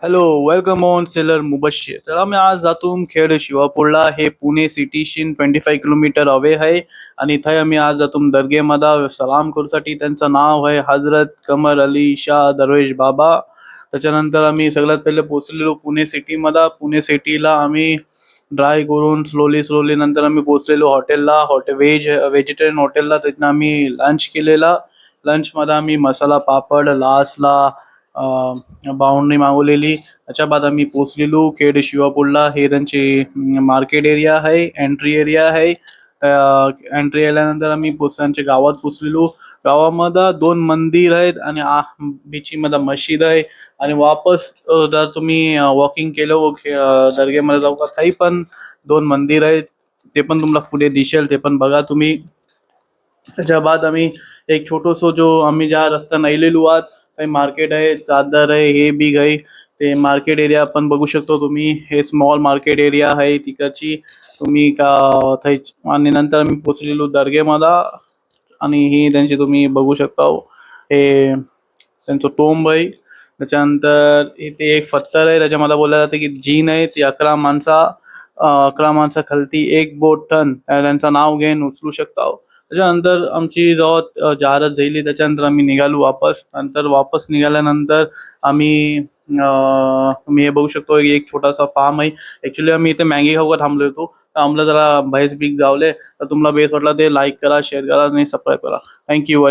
Hello, welcome on सेलर मुबश्शीर. तर आम्ही आज जातून खेड शिवापूरला हे पुणे सिटीशीन 25 किलोमीटर अवे आहे. आणि थंय आम्ही आज जातून दर्गेमध्ये सलाम करूसाठी. त्यांचं नाव आहे हजरत कमर अली शाह दरवेश बाबा. त्याच्यानंतर आम्ही सगळ्यात पहिले पोहोचलेलो पुणे सिटीमध्ये. पुणे सिटीला आम्ही ड्राय करून स्लोली स्लोली नंतर आम्ही पोहोचलेलो हॉटेलला, व्हेजिटेरियन हॉटेलला. तिथनं आम्ही लंच केलेला. लंचमध्ये आम्ही मसाला पापड, लासला बाउंड्री मागवलेली. त्याच्या बाद आम्ही पोचलेलो खेड शिवापूरला. हे त्यांचे मार्केट एरिया आहे, एंट्री एरिया आहे. एंट्री आल्यानंतर आम्ही त्यांच्या गावात पोचलेलो. गावामध्ये दोन मंदिर आहेत आणि बीचीमध्ये मस्जिद आहे. आणि वापस जर तुम्ही वॉकिंग केलं दर्गेमध्ये जाऊ का, काही पण दोन मंदिर आहेत. ते पण तुम्हाला पुढे दिसेल, ते पण बघा तुम्ही. त्याच्या बाद आम्ही एक छोटोसो जो आम्ही ज्या रस्त्याने आलेलो आहात, काही मार्केट आहे, चादर आहे, हे बी काही ते मार्केट एरिया आपण बघू शकतो तुम्ही. हे स्मॉल मार्केट एरिया आहे तिकडची. तुम्ही का थंय. आणि नंतर आम्ही पोचलेलो दर्गेमध्ये. आणि ही त्यांची तुम्ही बघू शकता हे त्यांचं टोंब आहे. त्याच्यानंतर इथे एक पत्थर आहे, त्याच्यामध्ये बोललं जातं की जीन आहे ती 11 माणसा खालती एक बोट टन त्यांचं नाव घेऊन उचलू शकता. त्याच्यानंतर आमची जेव्हा जहारत झाली त्याच्यानंतर आम्ही निघालो वापस. नंतर वापस निघाल्यानंतर आम्ही तुम्ही हे बघू शकतो एक छोटासा फार्म आहे. ॲक्च्युली आम्ही इथे मॅगी खाऊ का थांबलो होतो, तर आम्हाला जरा भैस बीक गावले. तर तुम्हाला बेस वाटला ते लाईक करा, शेअर करा आणि सबस्क्राईब करा. थँक्यू.